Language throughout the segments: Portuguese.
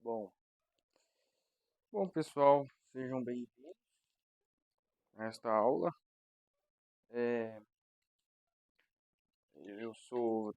Bom, bom pessoal, sejam bem-vindos a esta aula. É, eu sou,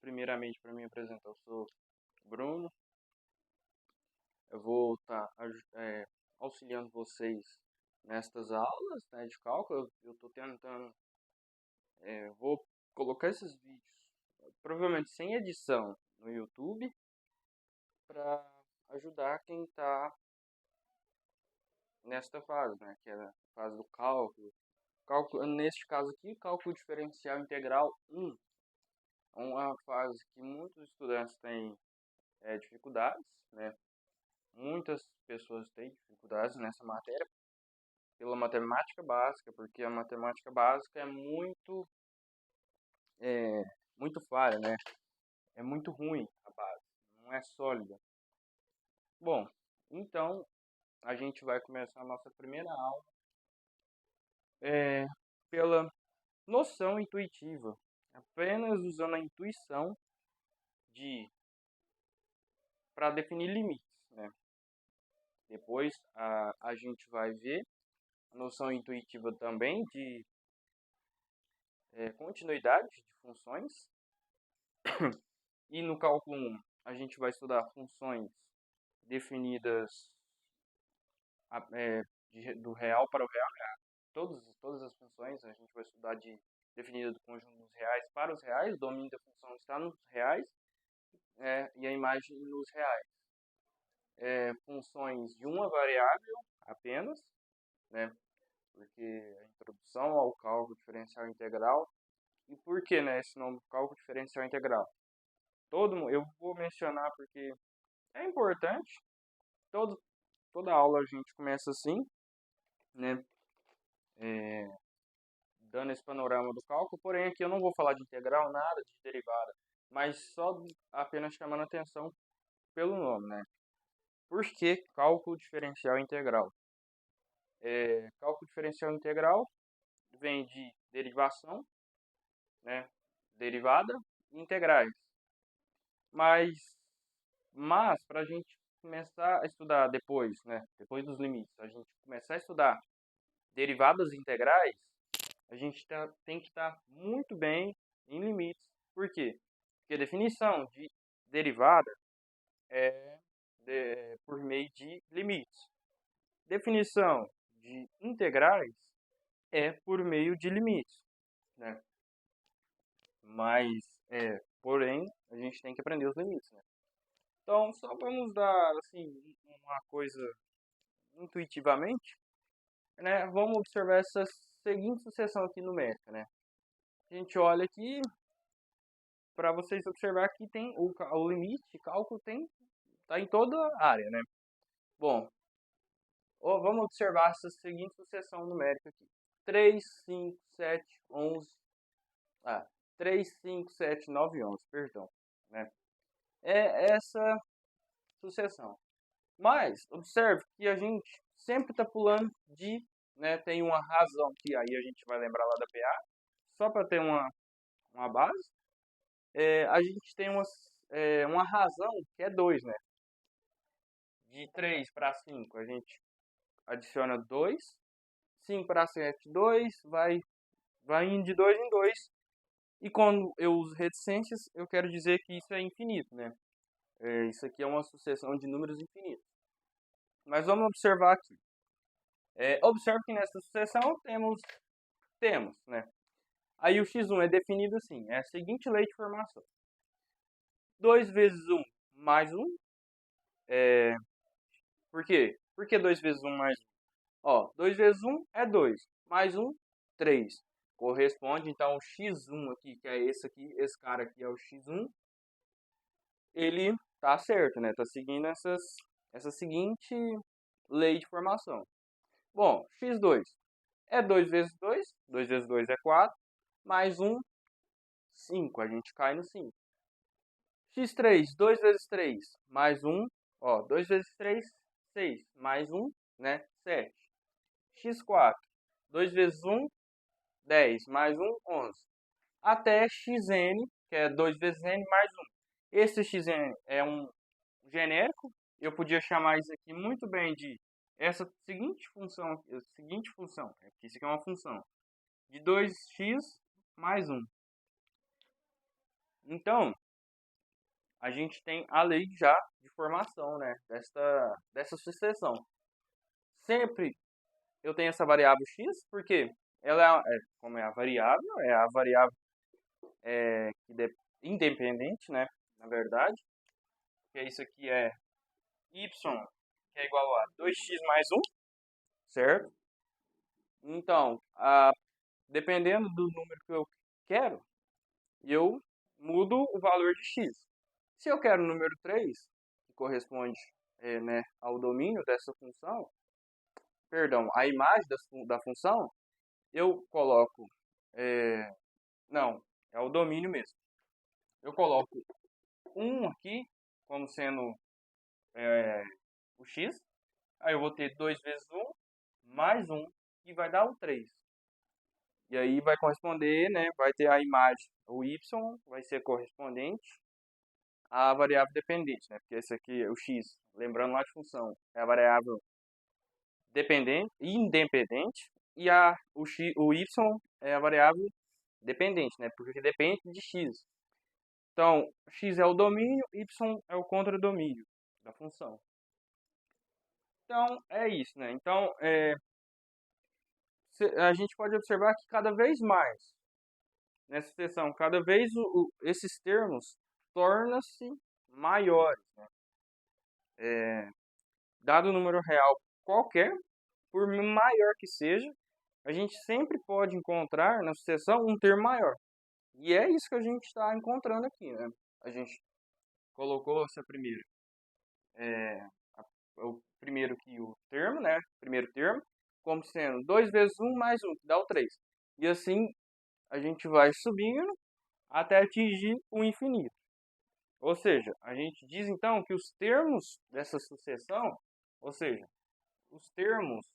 primeiramente para me apresentar, eu sou Bruno. Eu vou estar auxiliando vocês nestas aulas, né, de cálculo. Eu estou tentando, vou colocar esses vídeos, provavelmente sem edição, no YouTube, para ajudar quem está nesta fase, né, que é a fase do cálculo. Cálculo, neste caso aqui, cálculo diferencial integral 1. É uma fase que muitos estudantes têm dificuldades, né? Muitas pessoas têm dificuldades nessa matéria pela matemática básica, porque a matemática básica é é, muito falha, né? É muito ruim a base, não é sólida. Bom, então a gente vai começar a nossa primeira aula pela noção intuitiva, apenas usando a intuição para definir limites, né? Depois a gente vai ver a noção intuitiva também de continuidade de funções. E no cálculo 1 a gente vai estudar funções definidas do real para o real. Todas as funções a gente vai estudar definida do conjunto dos reais para os reais. O domínio da função está nos reais e a imagem nos reais. Funções de uma variável apenas, né? Porque a introdução ao cálculo diferencial integral. E por que, né, esse nome cálculo diferencial integral? Eu vou mencionar porque é importante. Toda aula a gente começa assim, né, dando esse panorama do cálculo. Porém, aqui eu não vou falar de integral, nada de derivada, mas só apenas chamando atenção pelo nome, né? Por que cálculo diferencial integral? Cálculo diferencial integral vem de derivação, né, derivada e integrais. Mas para a gente começar a estudar depois, né, depois dos limites, a gente começar a estudar derivadas integrais, a gente tem que estar muito bem em limites. Por quê? Porque a definição de derivada é por meio de limites. Definição de integrais é por meio de limites, né? Mas, porém, a gente tem que aprender os limites, né? Então, só vamos dar, assim, uma coisa intuitivamente, né? Vamos observar essa seguinte sucessão aqui numérica, né? A gente olha aqui, para vocês observar que tem o limite de cálculo tá em toda a área, né? Bom, vamos observar essa seguinte sucessão numérica aqui. 3, 5, 7, 11... 3, 5, 7, 9, 11, perdão, né? É essa sucessão. Mas, observe que a gente sempre está pulando né, tem uma razão que aí a gente vai lembrar lá da PA, só para ter uma base. A gente tem uma razão que é 2, né? De 3 para 5 a gente adiciona 2. 5 para 7, 2. Vai indo de 2 em 2. E quando eu uso reticências, eu quero dizer que isso é infinito, né? Isso aqui é uma sucessão de números infinitos. Mas vamos observar aqui. Observe que nessa sucessão temos, né? Aí o x1 é definido assim, é a seguinte lei de formação. 2 vezes 1 mais 1. Por quê? Por que 2 vezes 1 mais 1? Ó, 2 vezes 1 é 2, mais 1, 3. Corresponde, então, ao x1 aqui, que é esse aqui, esse cara aqui é o x1. Ele tá certo, né? Tá seguindo essa seguinte lei de formação. Bom, x2 é 2 vezes 2, 2 vezes 2 é 4, mais 1, 5, a gente cai no 5. x3, 2 vezes 3, mais 1, ó, 2 vezes 3, 6, mais 1, né, 7. x4, 2 vezes 1, 10, mais 1, 11. Até xn, que é 2 vezes n mais 1. Esse xn é um genérico, eu podia chamar isso aqui muito bem de essa seguinte função, que isso aqui é uma função de 2x mais 1. Então, a gente tem a lei já de formação, né, dessa sucessão. Sempre eu tenho essa variável x, porque ela como é a variável independente, né, na verdade, que é isso aqui é y, que é igual a 2x mais 1, certo? Então, dependendo do número que eu quero, eu mudo o valor de x. Se eu quero o número 3, que corresponde né, ao domínio dessa função, perdão, a imagem da função, eu coloco, não, é o domínio mesmo. Eu coloco 1 aqui, como sendo o x, aí eu vou ter 2 vezes 1, mais 1, que vai dar o 3. E aí vai corresponder, né, vai ter a imagem, o y vai ser correspondente à variável dependente, né, porque esse aqui, o x, lembrando lá de função, é a variável dependente, independente, e o y é a variável dependente, né, porque depende de x. Então, x é o domínio, y é o contradomínio da função. Então, é isso, né? Então, a gente pode observar que cada vez mais, nessa seção, cada vez esses termos tornam-se maiores, né? Dado o número real qualquer, por maior que seja, a gente sempre pode encontrar na sucessão um termo maior. E é isso que a gente está encontrando aqui, né? A gente colocou essa primeira, o primeiro aqui, o termo, né? Primeiro termo, como sendo 2 vezes 1 mais 1, que dá o 3. E assim a gente vai subindo até atingir o infinito. Ou seja, a gente diz então que os termos dessa sucessão, ou seja, os termos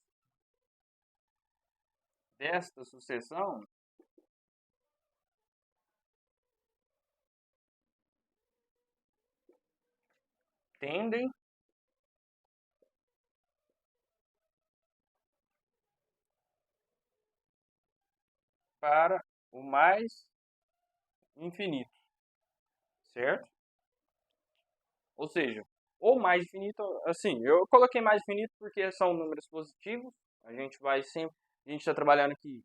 desta sucessão tendem para o mais infinito, certo? Ou seja, o mais infinito, assim, eu coloquei mais infinito porque são números positivos. A gente está trabalhando aqui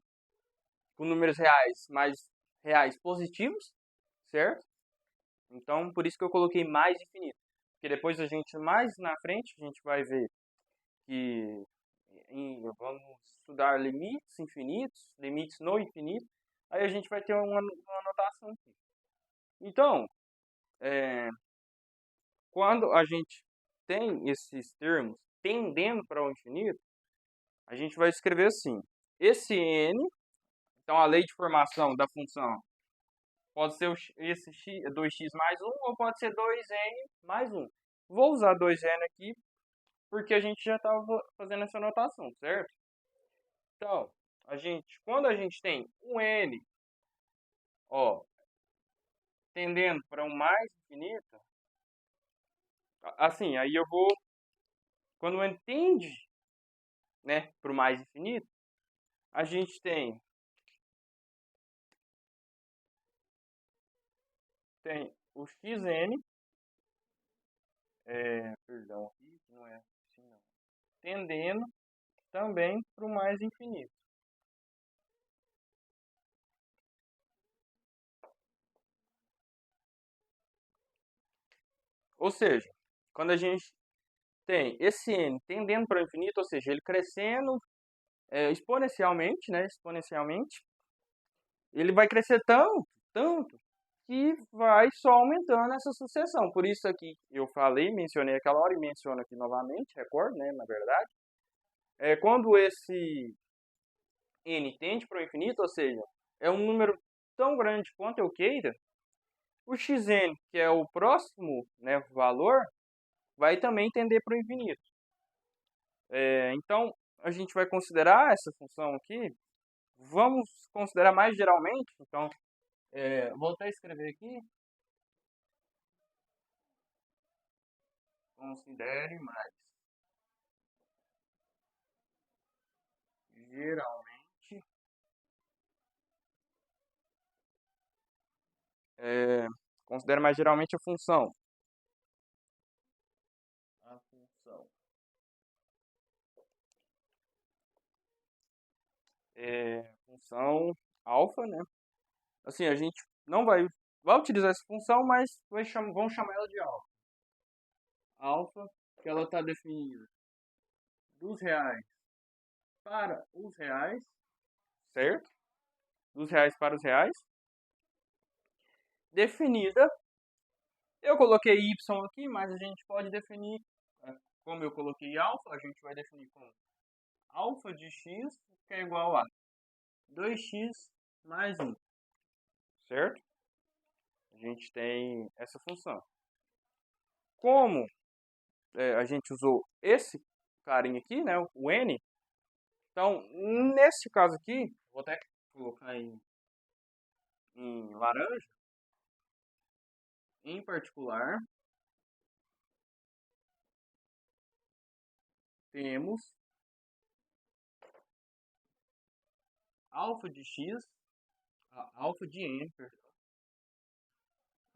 com números reais, mais reais positivos, certo? Então, por isso que eu coloquei mais infinito. Porque depois mais na frente, a gente vai ver que vamos estudar limites infinitos, limites no infinito. Aí a gente vai ter uma anotação aqui. Então, quando a gente tem esses termos tendendo para o infinito, a gente vai escrever assim. Esse n, então a lei de formação da função pode ser esse 2x mais 1 ou pode ser 2n mais 1. Vou usar 2n aqui porque a gente já estava fazendo essa anotação, certo? Então, quando a gente tem um n, ó, tendendo para um mais infinito, assim, aí eu vou, quando o n tende, né, para o mais infinito, a gente tem o xn, perdão, aqui não é assim não, tendendo também para o mais infinito. Ou seja, quando a gente tem esse n tendendo para o infinito, ou seja, ele crescendo exponencialmente, né, exponencialmente, ele vai crescer tanto, tanto, que vai só aumentando essa sucessão. Por isso aqui eu mencionei aquela hora e menciono aqui novamente, recordo, né, na verdade, quando esse n tende para o infinito, ou seja, é um número tão grande quanto eu queira, o xn, que é o próximo, né, valor, vai também tender para o infinito. Então, a gente vai considerar essa função aqui, vamos considerar mais geralmente, então, vou até escrever aqui, Considere mais. Geralmente, é, considere mais geralmente a função. A função. Função alfa, né? Assim, a gente não vai utilizar essa função, mas vamos chamar ela de alfa. Alfa, que ela está definida dos reais para os reais, certo? Dos reais para os reais. Definida, eu coloquei y aqui, mas a gente pode definir, como eu coloquei alfa, a gente vai definir como alfa de x, que é igual a 2x mais 1, certo? A gente tem essa função. Como a gente usou esse carinha aqui, né, o n, então, nesse caso aqui, vou até colocar em laranja, em particular, temos alfa de x, alfa de n, perdão,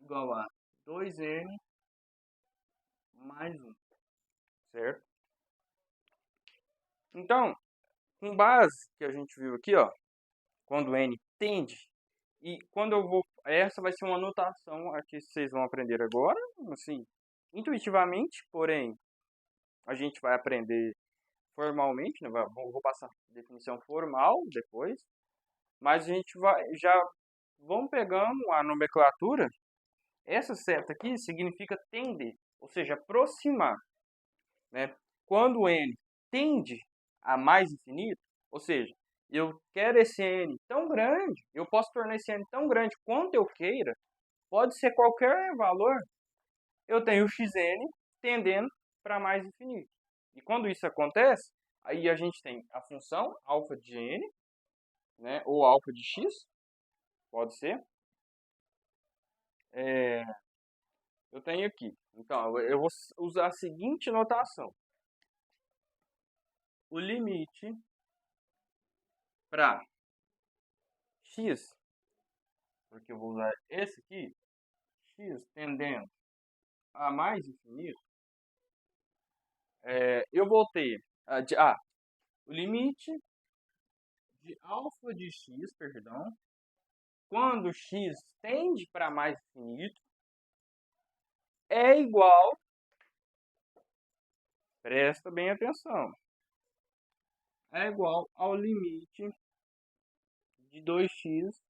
igual a 2n mais 1, certo? Então, com base que a gente viu aqui, ó, quando n tende, e quando eu vou, essa vai ser uma anotação aqui que vocês vão aprender agora, assim, intuitivamente, porém, a gente vai aprender formalmente, né? Vou passar definição formal depois, mas a gente já vamos pegando a nomenclatura. Essa seta aqui significa tender, ou seja, aproximar, né? Quando n tende a mais infinito, ou seja, eu quero esse n tão grande, eu posso tornar esse n tão grande quanto eu queira, pode ser qualquer valor, eu tenho o xn tendendo para mais infinito. E quando isso acontece, aí a gente tem a função alfa de n, né, ou alfa de x, pode ser. Eu tenho aqui. Então, eu vou usar a seguinte notação. O limite para x, porque eu vou usar esse aqui, x tendendo a mais infinito, eu vou ter o limite de alfa de x, perdão, quando x tende para mais infinito, é igual, presta bem atenção, é igual ao limite de 2x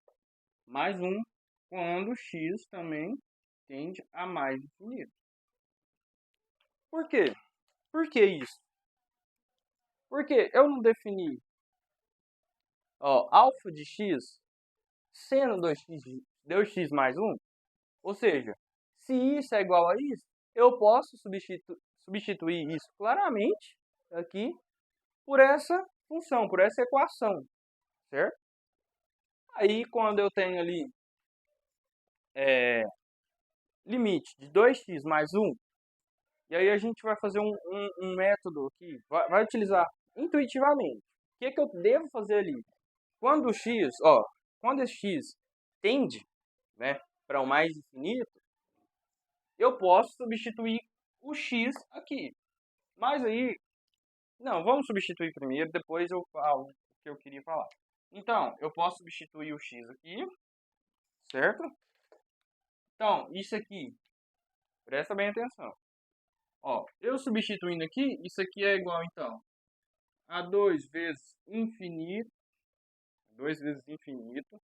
mais 1, quando x também tende a mais infinito. Por quê? Por que isso? Porque eu não defini alfa de x sendo 2x mais 1, ou seja, se isso é igual a isso, eu posso substituir isso claramente aqui por essa função, por essa equação, certo? Aí, quando eu tenho ali limite de 2x mais 1, e aí a gente vai fazer um método aqui, vai utilizar intuitivamente. O que eu devo fazer ali? Quando o x, quando esse x tende, né, para o mais infinito, eu posso substituir o x aqui. Mas aí, não, vamos substituir primeiro, depois eu falo o que eu queria falar. Então, eu posso substituir o x aqui, certo? Então, isso aqui, presta bem atenção. Eu substituindo aqui, isso aqui é igual, então, a 2 vezes infinito, 2 vezes infinito,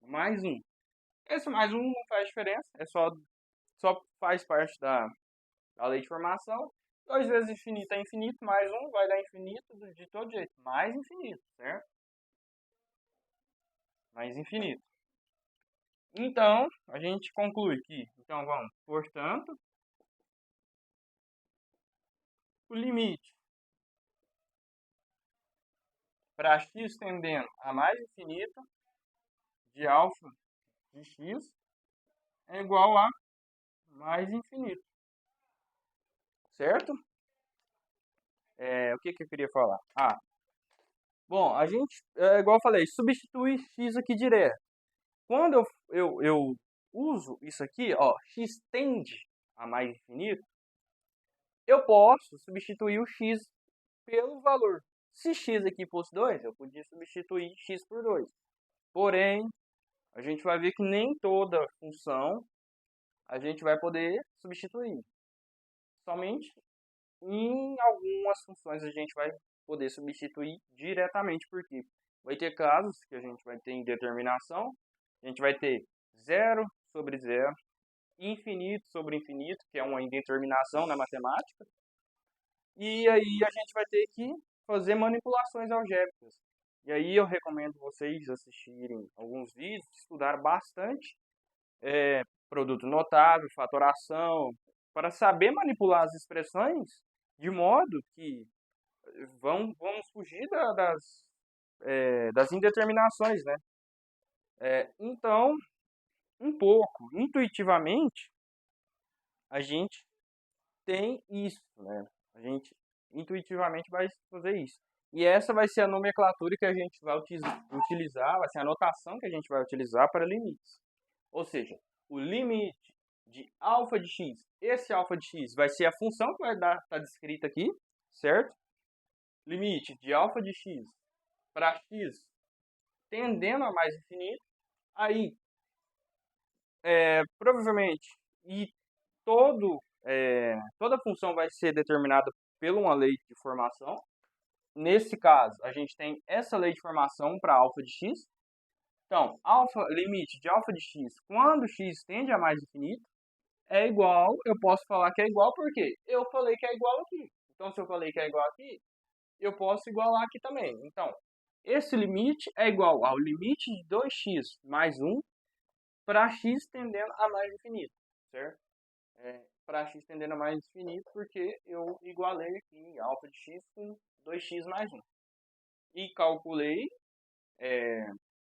mais 1. Esse mais 1 não faz diferença, só faz parte da lei de formação. 2 vezes infinito é infinito, mais 1 vai dar infinito de todo jeito, mais infinito, certo? Mais infinito. Então, a gente conclui que, então vamos, portanto, o limite para x tendendo a mais infinito de alfa de x é igual a mais infinito, certo? O que que eu queria falar? Bom, a gente, igual eu falei, substitui x aqui direto. Quando eu uso isso aqui, ó, x tende a mais infinito, eu posso substituir o x pelo valor. Se x aqui fosse 2, eu podia substituir x por 2. Porém, a gente vai ver que nem toda função a gente vai poder substituir. Somente em algumas funções a gente vai poder substituir diretamente, porque vai ter casos que a gente vai ter indeterminação, a gente vai ter zero sobre zero, infinito sobre infinito, que é uma indeterminação na matemática, e aí a gente vai ter que fazer manipulações algébricas. E aí eu recomendo vocês assistirem alguns vídeos, estudar bastante produto notável, fatoração, para saber manipular as expressões de modo que vamos fugir das indeterminações, né? Então, um pouco, intuitivamente, a gente tem isso, né? A gente intuitivamente vai fazer isso. E essa vai ser a nomenclatura que a gente vai utilizar, vai ser a notação que a gente vai utilizar para limites. Ou seja, o limite de alfa de x, esse alfa de x vai ser a função que vai estar descrita aqui, certo? Limite de alfa de x para x tendendo a mais infinito, aí provavelmente e toda função vai ser determinada por uma lei de formação. Nesse caso, a gente tem essa lei de formação para alfa de x. Então, limite de alfa de x quando x tende a mais infinito é igual, eu posso falar que é igual porque eu falei que é igual aqui. Então, se eu falei que é igual aqui, eu posso igualar aqui também. Então, esse limite é igual ao limite de 2x mais 1 para x tendendo a mais infinito, certo? Para x tendendo a mais infinito, porque eu igualei aqui alfa de x com 2x mais 1. E calculei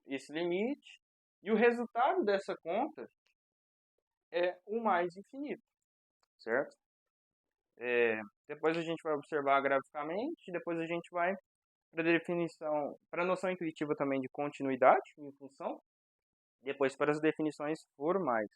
esse limite, e o resultado dessa conta é o mais infinito, certo? Depois a gente vai observar graficamente, depois a gente vai para definição, para a noção intuitiva também de continuidade em função, depois para as definições formais.